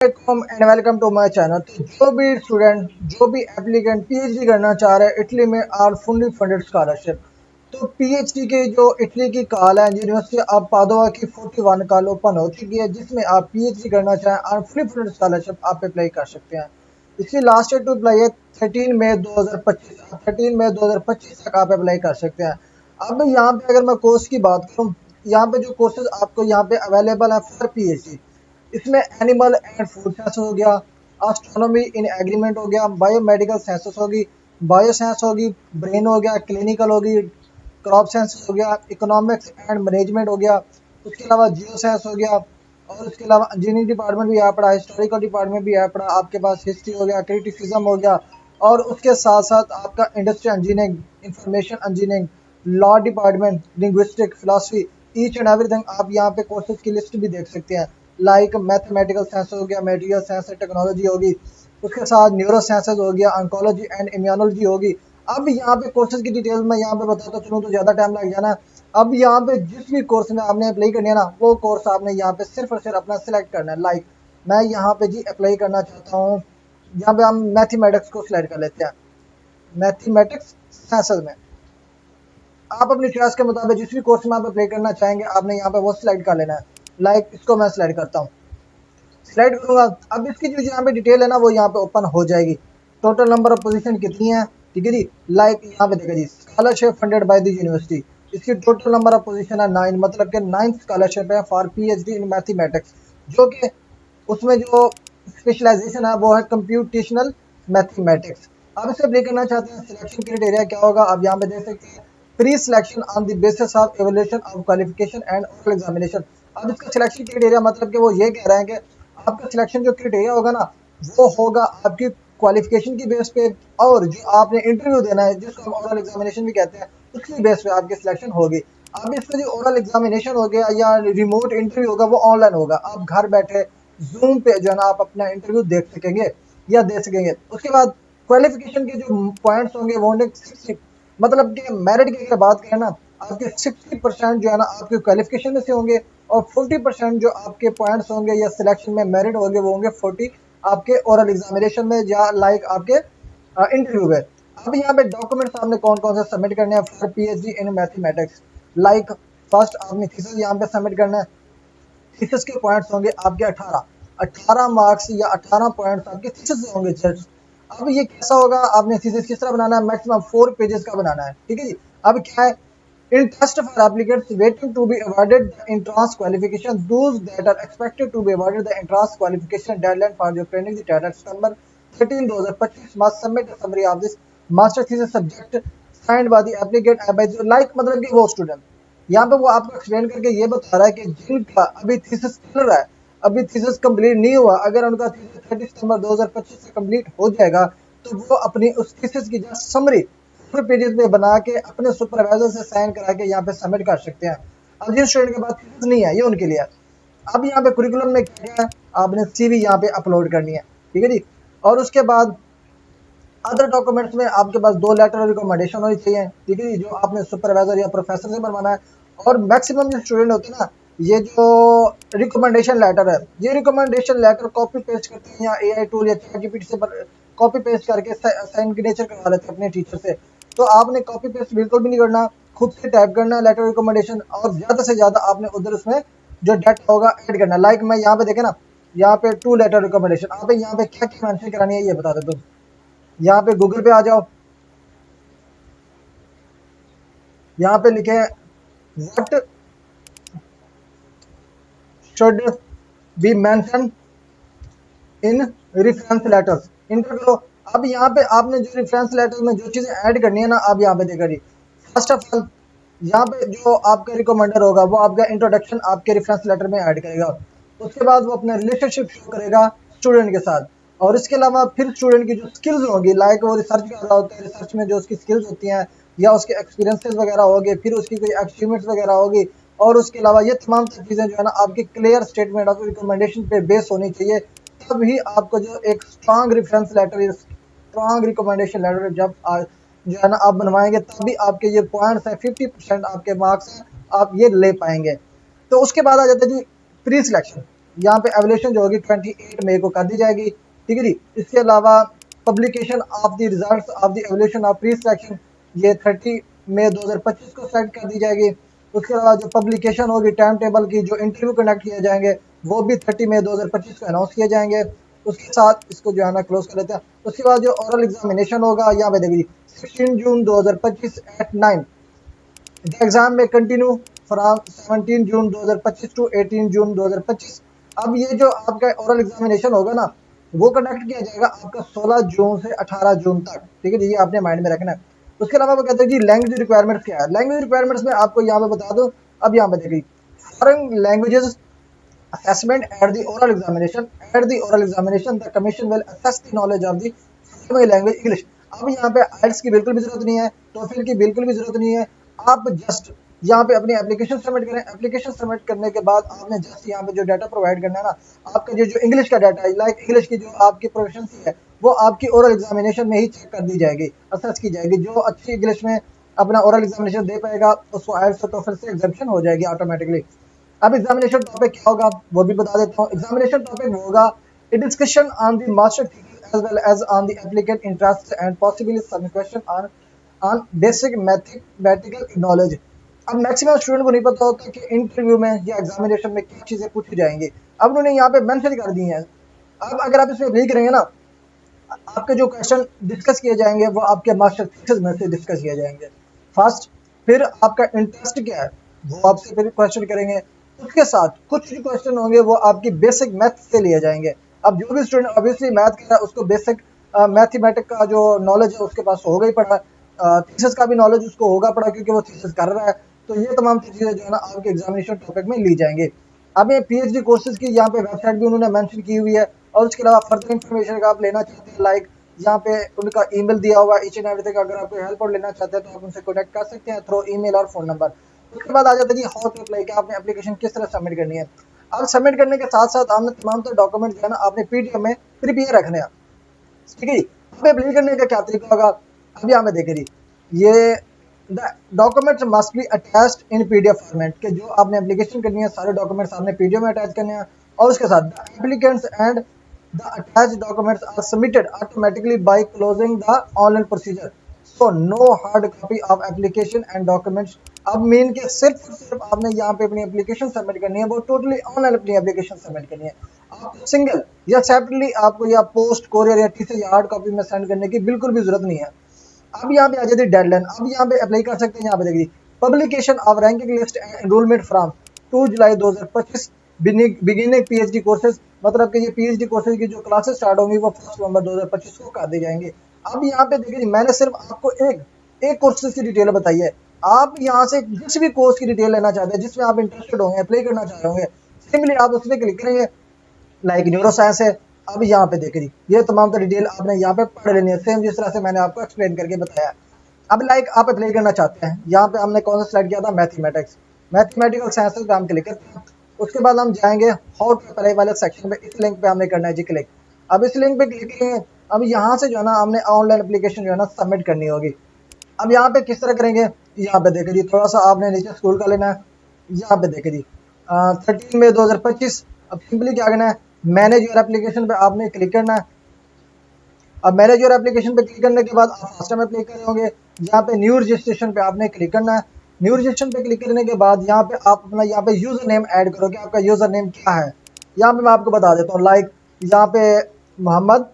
And welcome to my channel. तो जो भी स्टूडेंट जो भी एप्लीकेंट पीएचडी करना चाह रहे हैं इटली में आर फुल्ली फंडेड स्कॉलरशिप। तो पीएचडी के जो इटली की कॉल है यूनिवर्सिटी ऑफ पादोवा की 41 कॉल ओपन हो चुकी है जिसमें आप पीएचडी करना चाहें आर फुल्ली फंडेड स्कॉलरशिप आप अप्लाई कर सकते हैं। इसकी लास्ट डेट टू अप्लाई है 13 मई 2025। 13 मई 2025 तक आप अप्लाई कर सकते हैं। अब यहाँ पे अगर मैं कोर्स की बात करूँ, यहाँ पे जो कोर्सेज आपको यहाँ पे अवेलेबल है फॉर पीएचडी, इसमें एनिमल एंड फूड साइंस हो गया, एस्ट्रोनॉमी इन एग्रीमेंट हो गया, बायोमेडिकल साइंसेस होगी, बायो साइंस होगी, ब्रेन हो गया, क्लिनिकल होगी, क्रॉप साइंस हो गया, इकोनॉमिक्स एंड मैनेजमेंट हो गया, उसके अलावा जियो साइंस हो गया, और उसके अलावा इंजीनियरिंग डिपार्टमेंट भी यहाँ पड़ा, हिस्टोरिकल डिपार्टमेंट भी यहाँ पड़ा, आपके पास हिस्ट्री हो गया, क्रिटिसिज्म हो गया, और उसके साथ साथ आपका industrial engineering, information engineering, law department, linguistic, philosophy, each and everything आप यहाँ पे कोर्सेज की लिस्ट भी देख सकते हैं। लाइक मैथमेटिकल साइंस हो गया, मटेरियल साइंस एंड टेक्नोलॉजी होगी, उसके साथ न्यूरो साइंसेज हो गया, ऑन्कोलॉजी एंड इम्यूनोलॉजी होगी। अब यहाँ पे कोर्सेज की डिटेल मैं यहाँ पे बताता चलूँ तो ज़्यादा टाइम लग जाना। अब यहाँ पे जिस भी कोर्स में आपने अप्लाई करनी है ना, वो कोर्स आपने यहाँ पे सिर्फ और सिर्फ अपना सिलेक्ट करना है। लाइक मैं यहाँ पे जी अप्लाई करना चाहता हूँ, यहाँ पे हम मैथमेटिक्स को सिलेक्ट कर लेते हैं। मैथमेटिक्स साइंसेज में आप अपनी चॉइस के मुताबिक जिस भी कोर्स में आप अप्लाई करना चाहेंगे आपने यहाँ पे वो सिलेक्ट कर लेना है। लाइक इसको मैं सिलेक्ट करता हूँ, सिलेक्ट करूंगा। अब इसकी जो यहाँ पे डिटेल है ना वो यहाँ पे ओपन हो जाएगी। टोटल नंबर ऑफ पोजीशन कितनी है, ठीक है जी। लाइक यहाँ पे देखा जी, scholarship funded by the university, इसकी टोटल नंबर ऑफ पोजीशन है 9, मतलब कि 9 स्कॉलरशिप है फॉर पीएचडी इन मैथमेटिक्स, जो कि उसमें जो स्पेशलाइजेशन है वो है कंप्यूटेशनल मैथमेटिक्स। आप इसे अप्लाई करना चाहते हैं, सिलेक्शन क्राइटेरिया क्या होगा आप यहाँ पे देख सकते हैं। Pre selection on the basis of evolution of qualification and oral examination. अब इसका सिलेक्शन क्राइटेरिया मतलब कि वो ये कह रहे हैं कि आपका सिलेक्शन जो क्राइटेरिया होगा ना वो होगा आपकी क्वालिफिकेशन की बेस पे, और जो आपने इंटरव्यू देना है जिसको हम ओरल एग्जामिनेशन भी कहते हैं उसकी बेस पे आपकी सिलेक्शन होगी। अब इसमें जो ओरल एग्जामिनेशन हो गया या रिमोट इंटरव्यू होगा वो ऑनलाइन होगा, आप घर बैठे जूम पे जो है ना आप अपना इंटरव्यू देख सकेंगे या दे सकेंगे। उसके बाद क्वालिफिकेशन के जो पॉइंट्स होंगे वो होंगे 60, मतलब कि मेरिट की अगर बात करें ना आपके 60% जो है ना आपके क्वालिफिकेशन में से होंगे, और 40% जो आपके पॉइंट्स होंगे या सिलेक्शन में मेरिट होंगे वो होंगे 40 आपके ओरल एग्जामिनेशन में या लाइक आपके इंटरव्यू में। अब यहाँ पे डॉक्यूमेंट्स आपने कौन कौन से सबमिट करने हैं for PhD in mathematics. Like first आपने थीसिस यहाँ पे सबमिट करना है। थीसिस के पॉइंट्स होंगे आपके 18, 18 मार्क्स या 18 पॉइंट्स आपके थीसिस से होंगे जज। अब ये कैसा होगा, आपने थीसिस किस तरह बनाना है, मैक्सिमम 4 पेजेस का बनाना है, ठीक है जी। अब क्या है, in test for applicants waiting to be awarded the entrance qualification, those that are expected to be awarded the entrance qualification deadline for the training the data September 13 2025 must submit a summary of this master thesis subject signed by the applicant and by the like, मतलब कि वो student यहाँ पे वो आपको explain करके ये बता रहा है कि जिनका अभी थीसिस चल रहा है, अभी थीसिस कंप्लीट नहीं हुआ, अगर उनका थीसिस 30 सितंबर 2025 से कंप्लीट हो जाएगा तो वो अपनी उस थीसिस की जो समरी पेजेस में बना के अपने सुपरवाइजर से साइन करा के यहाँ पे सबमिट कर सकते हैं। अब जिन स्टूडेंट के पास थीसिस नहीं है ये उनके लिए है। अब यहाँ पे कुरिकुलम में क्या है, आपने सीवी यहाँ पे अपलोड करनी है, ठीक है जी। और उसके बाद अदर डॉक्यूमेंट्स में आपके पास 2 लेटर रिकमेंडेशन होनी चाहिए, ठीक है जी, जो आपने सुपरवाइजर या प्रोफेसर से बनवाना है। और मैक्सिमम जो स्टूडेंट होते हैं ना, ये जो रिकमेंडेशन लेटर है, ये रिकमेंडेशन लेटर कॉपी पेस्ट करते हैं या एआई टूल या चैटजीपीटी से कॉपी पेस्ट करके सिग्नेचर करवा लेते हैं अपने टीचर से। तो आपने कॉपी पेस्ट बिल्कुल भी नहीं करना, खुद से टाइप करना है लेटर रिकमेंडेशन, और ज़्यादा से ज़्यादा आपने उधर उसमें जो डाटा होगा ऐड करना है। लाइक मैं यहाँ पे देखे ना, यहाँ पे 2 लेटर रिकमेंडेशन, आप यहाँ पे क्या क्या मेंशन करानी है ये बता देता हूँ। यहाँ पे गूगल पे आ जाओ, यहाँ पे लिखे what should be mention in reference letters, inter करो। अब यहाँ पे आपने जो रेफरेंस लेटर में जो चीज़ें ऐड करनी है ना आप यहाँ पे देखा जी। फर्स्ट ऑफ ऑल यहाँ पे जो आपका रिकमेंडर होगा वो आपका इंट्रोडक्शन आपके रेफरेंस लेटर में ऐड करेगा। उसके बाद वो अपना रिलेशनशिप शो करेगा स्टूडेंट के साथ, और इसके अलावा फिर स्टूडेंट की जो स्किल्स होंगी, लाइक वो रिसर्च कर रहा होता है, रिसर्च में जो उसकी स्किल्स होती हैं या उसके एक्सपीरियंसेस वगैरह होंगे, फिर उसकी कोई अचीवमेंट्स वगैरह होगी। और उसके अलावा ये तमाम चीज़ें जो है ना आपकी क्लियर स्टेटमेंट ऑफ रिकमेंडेशन पे बेस होनी चाहिए, तभी आपको जो एक strong reference letter, strong recommendation letter जब जो है ना आप बनवाएंगे तभी आपके ये पॉइंट्स हैं 50% आपके मार्क्स हैं आप ये ले पाएंगे। तो उसके बाद आ जाता है जी प्री सिलेक्शन। यहाँ पे एवल्यूशन जो होगी 28 मई को कर दी जाएगी, ठीक है जी। इसके अलावा publication of the results of the evolution of pre selection ये 30 मई 2025 को सेट कर दी जाएगी। उसके अलावा जो पब्लिकेशन होगी टाइम टेबल की, जो इंटरव्यू कंडक्ट किए जाएंगे वो भी 30 मई 2025 को अनाउंस किए जाएंगे। उसके साथ इसको जो है ना क्लोज कर लेते हैं। उसके बाद जो ओरल एग्जामिनेशन होगा यहाँ पे देखिए 16 जून 2025 एट 9, द एग्जाम में कंटिन्यू फ्रॉम 17 जून 2025 टू 18 जून 2025। अब ये जो आपका ओरल एग्जामिनेशन होगा ना वो कंडक्ट किया जाएगा आपका 16 जून से 18 जून तक, ठीक है जी, ये आपने माइंड में रखना है। उसके अलावा वो कहते हैं जी लैंग्वेज रिक्वायरमेंट्स क्या है। लैंग्वेज रिक्वायरमेंट्स में आपको यहाँ पे बता दूं, अब यहाँ पे देखिए foreign languages assessment at the oral examination. At the oral examination the commission will assess the knowledge of the foreign language English। अब यहाँ पे आइल्स की बिल्कुल भी जरूरत नहीं है, टोफिल की बिल्कुल भी जरूरत नहीं है। आप जस्ट यहाँ पे अपनी एप्लीकेशन सबमिट करें। एप्लीकेशन सबमिट करने के बाद आपने जस्ट यहाँ पे जो डाटा प्रोवाइड करना है ना, आपका जो इंग्लिश का डाटा है, लाइक इंग्लिश की जो आपकी प्रोफिशिएंसी है वो आपकी ओरल एग्जामिनेशन में ही चेक कर दी जाएगी, असेस की जाएगी। जो अच्छी इंग्लिश में अपना ओरल एग्जामिनेशन दे पाएगा उसको आइल्स और टोफिल से एग्जामिशन हो जाएगी ऑटोमेटिकली। अब एग्जामिनेशन टॉपिक क्या होगा वो भी बता देता हूँ। एग्जामिनेशन टॉपिक होगा a discussion on the master thesis as well as on the applicant interest and possibly some question on on basic mathematical knowledge. अब मैक्सिमम स्टूडेंट को नहीं पता होता कि इंटरव्यू में या एग्जामिनेशन में क्या चीज़ें पूछी जाएंगी, अब उन्होंने यहाँ पे मेंशन कर दी हैं। अब अगर आप इसमें नहीं करेंगे ना, आपके जो क्वेश्चन डिस्कस किए जाएंगे वो आपके मास्टर थीसिस में से डिस्कस किए जाएंगे फर्स्ट। फिर आपका इंटरेस्ट क्या है वो आपसे फिर क्वेश्चन करेंगे। उसके साथ कुछ जो क्वेश्चन होंगे वो आपकी बेसिक मैथ से लिए जाएंगे। अब जो भी स्टूडेंट ऑब्वियसली मैथ कर रहा है उसको बेसिक मैथमेटिक का जो नॉलेज है उसके पास होगा ही पड़ा, थीसिस का भी नॉलेज उसको होगा पड़ा क्योंकि वो थीसिस कर रहा है। तो ये तमाम चीज़ें जो है ना आपके एग्जामिनेशन टॉपिक में ली जाएंगे। अब ये पीएचडी कोर्सेज की यहाँ पे वेबसाइट भी उन्होंने मेंशन की हुई है। और उसके अलावा फर्दर इन्फॉर्मेशन अगर आप लेना चाहते हैं, लाइक यहाँ पे उनका ईमेल दिया हुआ है ईच एंड एवरीथिंग। अगर आप हेल्प और लेना चाहते हैं तो आप उनसे कॉन्टैक्ट कर सकते हैं थ्रू ईमेल और फोन नंबर। उसके बाद आ जाता है जी हाउ टू अप्लाई, कि आपने एप्लीकेशन किस तरह सबमिट करनी है। अब सबमिट करने के साथ साथ आपने तमाम तो डॉक्यूमेंट जो है ना आपने पीडीएफ में प्रिपेयर रखने हैं, ठीक है जी। अब अप्लाई करने का क्या तरीका होगा, अब यहाँ पे देखिए जी ये the documents must be attached in PDF format, के जो आपने एप्लीकेशन करनी है सारे डॉक्यूमेंट्स आपने पीडीएफ में अटैच करने हैं। और उसके साथ the applicants and the attached documents are submitted automatically by closing the online procedure, so no hard copy of application and documents. अब मेन के सिर्फ आपने यहाँ पे अपनी एप्लीकेशन सबमिट करनी है, वो टोटली ऑनलाइन अपनी एप्लीकेशन सबमिट करनी है। आपको सिंगल या सेपरेटली आपको या पोस्ट कोरियर या टीसी या हार्ड कॉपी में सेंड करने की बिल्कुल भी जरूरत नहीं है। अब यहाँ पे आ जाती है डेडलाइन। अब यहाँ पे अप्लाई कर सकते हैं, यहाँ पे देखिए publication of ranking list and enrolment from 2 July 2025 beginning PhD courses, मतलब कि ये पीएचडी कोर्सेज की जो क्लासेस स्टार्ट होंगी वो 1 नवंबर 2025 को कर दी जाएंगे। अब यहाँ पे देखिए मैंने सिर्फ आपको एक कोर्सेज की डिटेल बताई है। आप यहाँ से जिस भी कोर्स की डिटेल लेना चाहते हैं जिसमें आप इंटरेस्टेड होंगे अप्लाई करना चाह रहे होंगे, सिंपली आप उस पर क्लिक करेंगे। लाइक न्यूरो साइंस है। अब यहाँ पे देख रही ये तमाम तो डिटेल आपने यहाँ पे पढ़ लेनी है सेम जिस तरह से मैंने आपको एक्सप्लेन करके बताया। अब लाइक आप अप्लाई करना चाहते हैं, यहाँ पे हमने कौन सा स्लाइड किया था, मैथमेटिक्स, मैथमेटिकल साइंसेज पे हम क्लिक करते हैं। उसके बाद हम जाएंगे हाउ टू अप्लाई वाले सेक्शन में, इस लिंक पे हमने करना है जी क्लिक। अब इस लिंक पे क्लिक करेंगे। अब यहाँ से जो है ना हमने ऑनलाइन एप्लीकेशन जो है ना सबमिट करनी होगी। अब यहाँ पे किस तरह करेंगे, यहाँ पे देखिए जी थोड़ा सा आपने नीचे स्क्रॉल कर लेना है। यहाँ पे देखिए जी 13 मई 2025। अब सिंपली क्या करना है, मैनेज योर एप्लीकेशन पे आपने क्लिक करना है। अब मैनेज योर एप्लीकेशन पे क्लिक करने के बाद आप फर्स्ट टाइम अप्लाई कर रहे होंगे, यहाँ पे न्यू रजिस्ट्रेशन पे आपने क्लिक करना है। न्यू रजिस्ट्रेशन पे क्लिक करने के बाद यहाँ पे आप अपना यहाँ पे यूजर नेम ऐड करोगे, आपका यूजर नेम क्या है। यहाँ पे मैं आपको बता देता हूँ, लाइक यहाँ पे मोहम्मद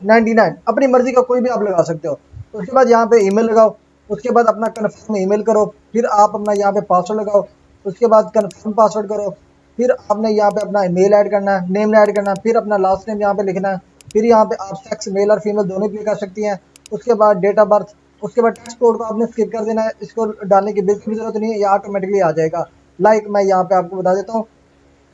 99 अपनी मर्जी का कोई भी आप लगा सकते हो। उसके बाद यहाँ पे ईमेल लगाओ, उसके बाद अपना कन्फर्म ईमेल करो, फिर आप अपना यहाँ पे पासवर्ड लगाओ, उसके बाद कन्फर्म पासवर्ड करो, फिर आपने यहाँ पे अपना मेल ऐड करना है, नेम ऐड करना है, फिर अपना लास्ट नेम यहाँ पे लिखना है। फिर यहाँ पे आप सेक्स मेल और फीमेल दोनों भी कर सकती हैं। उसके बाद डेट ऑफ बर्थ, उसके बाद टेक्स्ट कोड को आपने स्किप कर देना है, इसको डालने की बिल्कुल भी जरूरत नहीं है, ये ऑटोमेटिकली आ जाएगा। लाइक मैं यहाँ पे आपको बता देता हूँ,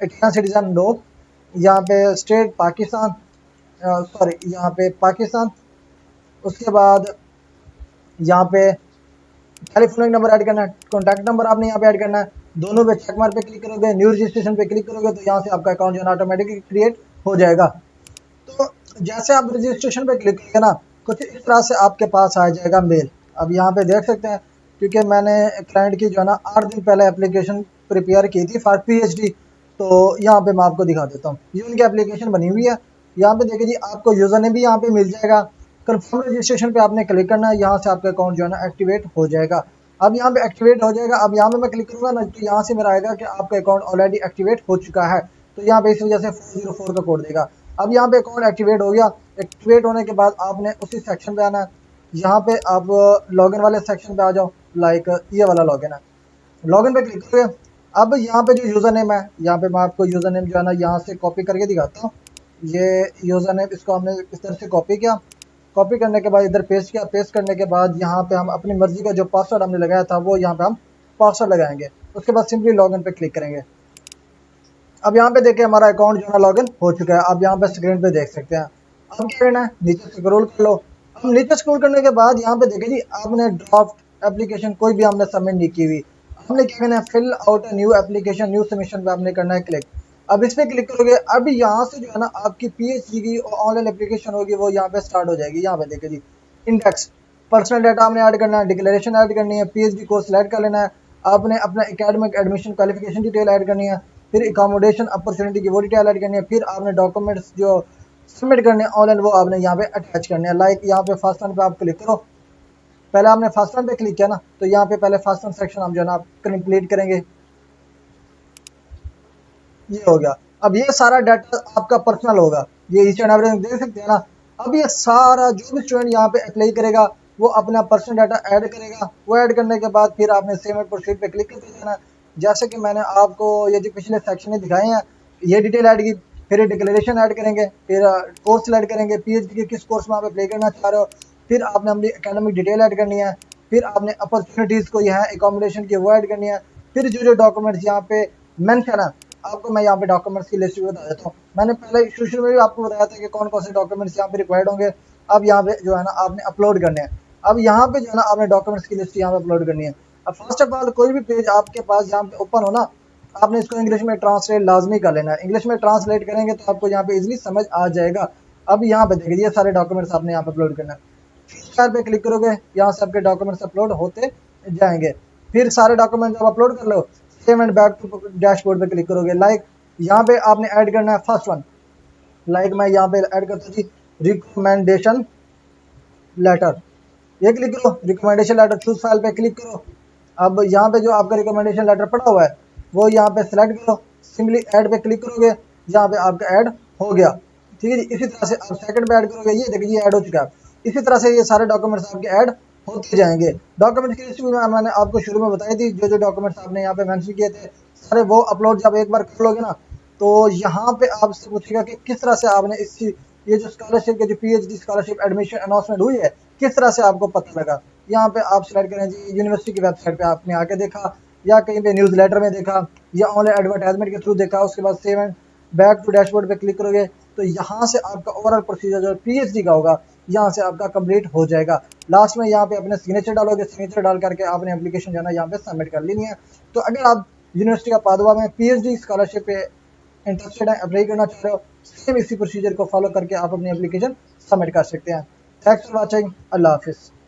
इंडियन सिटीजन नो, यहाँ पे स्टेट पाकिस्तान, सॉरी यहाँ पे पाकिस्तान। उसके बाद यहाँ पे टेलीफोनिक नंबर ऐड करना है, कॉन्टैक्ट नंबर आपने यहाँ पे ऐड करना है। दोनों पे चेक मार्क पे क्लिक करोगे, न्यू रजिस्ट्रेशन पे क्लिक करोगे तो यहाँ से आपका अकाउंट जो है ऑटोमेटिकली क्रिएट हो जाएगा। तो जैसे आप रजिस्ट्रेशन पे क्लिक करेंगे ना, कुछ इस तरह से आपके पास आ जाएगा मेल। अब यहाँ पे देख सकते हैं, क्योंकि मैंने क्लाइंट की जो है ना 8 दिन पहले एप्लीकेशन प्रिपेयर की थी फॉर पीएचडी, तो यहाँ पे मैं आपको दिखा देता हूँ, ये उनकी एप्लीकेशन बनी हुई है। यहाँ पे देखिए जी, आपको यूज़र नेम भी यहाँ पे मिल जाएगा। कंफर्म रजिस्ट्रेशन पे आपने क्लिक करना है, यहाँ से आपका अकाउंट जो है ना एक्टिवेट हो जाएगा। अब यहाँ पे एक्टिवेट हो जाएगा। अब यहाँ पे मैं क्लिक करूँगा ना, तो यहाँ से मेरा आएगा कि आपका अकाउंट ऑलरेडी एक्टिवेट हो चुका है। तो यहाँ पे इस वजह से 404 का कोड देगा। अब यहाँ पे अकाउंट एक्टिवेट हो गया। एक्टिवेट होने के बाद आपने उसी सेक्शन पे आना है। यहाँ पे आप लॉगिन वाले सेक्शन पे आ जाओ, लाइक ये वाला लॉगिन है। लॉगिन पे क्लिक करें। अब यहाँ पे जो यूज़र नेम है, यहाँ पे मैं आपको यूज़र नेम जो है ना यहाँ से कॉपी करके दिखाता हूँ। ये यूज़र नेम, इसको हमने इस तरह से कॉपी किया। कॉपी करने के बाद इधर पेस्ट किया। पेस्ट करने के बाद यहाँ पे हम अपनी मर्जी का जो पासवर्ड हमने लगाया था वो यहाँ पे हम पासवर्ड लगाएंगे। उसके बाद सिंपली लॉगिन पे क्लिक करेंगे। अब यहाँ पे देखिए हमारा अकाउंट जो है ना लॉगिन हो चुका है। आप यहाँ पे स्क्रीन पे देख सकते हैं। अब क्या करना है, नीचे स्क्रॉल कर लो। अब नीचे स्क्रॉल करने के बाद यहाँ पे देखिए जी, आपने ड्राफ्ट एप्लीकेशन कोई भी हमने सबमिट नहीं की हुई। आपने क्या करना है, fill out a new application, new submission पे आपने करना है क्लिक। अब इस पे क्लिक करोगे, अब यहाँ से जो है ना आपकी पीएचडी की ऑनलाइन एप्लीकेशन होगी वो यहाँ पे स्टार्ट हो जाएगी। यहाँ पे देखिए जी, इंडेक्स, पर्सनल डाटा आपने ऐड करना है, डिक्लेरेशन ऐड करनी है, पीएचडी कोर्स सेलेक्ट कर लेना है, आपने अपना academic admission qualification detail add करनी है, फिर अकोमोडेशन अपॉर्चुनिटी की वो डिटेल ऐड करनी है, फिर आपने डॉक्यूमेंट्स जो सबमिट करने हैं ऑनलाइन वो आपने यहाँ पे अटैच करने हैं। लाइक यहाँ पे फर्स्ट वन पे आप क्लिक करो। पहले आपने फर्स्ट वन पे क्लिक किया ना, तो यहाँ पे पहले फर्स्ट वन सेक्शन हम जो है ना कंप्लीट करेंगे। ये हो गया। अब ये सारा डाटा आपका पर्सनल होगा, ये ईच एंड एवरीथिंग देख सकते हैं ना। अब ये सारा जो भी स्टूडेंट यहाँ पे अप्लाई करेगा वो अपना पर्सनल डाटा ऐड करेगा। वो ऐड करने के बाद फिर आपने सेव एंड प्रोसीड पे क्लिक करते जाना। जैसे कि मैंने आपको ये जो पिछले सेक्शन में दिखाए हैं, ये डिटेल ऐड की, फिर डिक्लेरेशन ऐड करेंगे, फिर कोर्स ऐड करेंगे, पीएचडी के किस कोर्स में आप अप्लाई करना चाह रहे हो, फिर आपने अपनी एकेडमिक डिटेल ऐड करनी है, फिर आपने अपॉर्चुनिटीज़ को यहाँ एकोमोडेशन की वो ऐड करनी है, फिर जो जो डॉक्यूमेंट्स यहाँ पे मेंशन है, आपको मैं यहाँ पे डॉक्यूमेंट्स की लिस्ट भी बता देता हूँ। मैंने पहले शुरू में भी आपको बताया था कि कौन कौन से डॉक्यूमेंट्स यहाँ पे रिक्वायर्ड होंगे। अब यहाँ पे जो है ना आपने अपलोड करने हैं। अब यहाँ पे जो है ना आपने डॉक्यूमेंट्स की लिस्ट यहाँ पे अपलोड करनी है। अब फर्स्ट ऑफ ऑल कोई भी पेज आपके पास यहाँ पे ओपन हो ना, आपने इसको इंग्लिश में ट्रांसलेट लाजमी कर लेना है। इंग्लिश में ट्रांसलेट करेंगे तो आपको यहाँ पे इजिली समझ आ जाएगा। अब यहाँ पे देखिए ये सारे डॉक्यूमेंट्स आपने यहाँ पे अपलोड करना है। शेयर पे क्लिक करोगे, यहाँ से आपके डॉक्यूमेंट्स अपलोड होते जाएंगे। फिर सारे डॉक्यूमेंट जब अपलोड कर लो, save and back to dashboard पे क्लिक करोगे। लाइक यहाँ पे आपने ऐड करना है फर्स्ट वन। लाइक मैं यहाँ पे ऐड करता जी, रिकमेंडेशन लेटर, ये क्लिक करो। रिकमेंडेशन लेटर चूज फाइल पे क्लिक करो। अब यहाँ पे जो आपका रिकमेंडेशन लेटर पड़ा हुआ है वो यहाँ पे सिलेक्ट करो। सिंपली ऐड पे क्लिक करोगे, यहाँ पे आपका ऐड हो गया। ठीक है जी, इसी तरह से आप सेकंड पे ऐड करोगे, ये देखिए ये ऐड हो चुका है। इसी तरह से ये सारे डॉक्यूमेंट्स आपके ऐड होते जाएंगे। डॉक्यूमेंट्स की लिस्ट भी मैंने आपको शुरू में बताई थी, जो जो डॉक्यूमेंट्स आपने यहाँ पे मेंशन किए थे सारे वो अपलोड जब एक बार कर लोगे ना, तो यहाँ पे आपसे पूछेगा कि किस तरह से आपने इस ये जो स्कॉलरशिप के जो पीएचडी स्कॉलरशिप एडमिशन अनाउंसमेंट हुई है किस तरह से आपको पता लगा। यहाँ पे आप सिलेक्ट करें जी, यूनिवर्सिटी की वेबसाइट पे आपने आके देखा, या कहीं पे न्यूज़ लेटर में देखा, या ऑनलाइन एडवर्टाइजमेंट के थ्रू देखा। उसके बाद save and back to dashboard पे क्लिक करोगे तो यहाँ से आपका ओवरऑल प्रोसीजर जो पीएचडी का होगा यहाँ से आपका कंप्लीट हो जाएगा। लास्ट में यहाँ पे अपने सिग्नेचर डालोगे, सिग्नेचर डाल करके आपने एप्लीकेशन जो है यहाँ पे सबमिट कर लेनी है। तो अगर आप यूनिवर्सिटी ऑफ पादुआ में पीएचडी स्कॉलरशिप पे इंटरेस्टेड है, अप्लाई करना चाह रहे हो, सेम इसी प्रोसीजर को फॉलो करके आप अपनी एप्लीकेशन सबमिट कर सकते हैं। Thanks for watching. अल्लाह हाफिज़।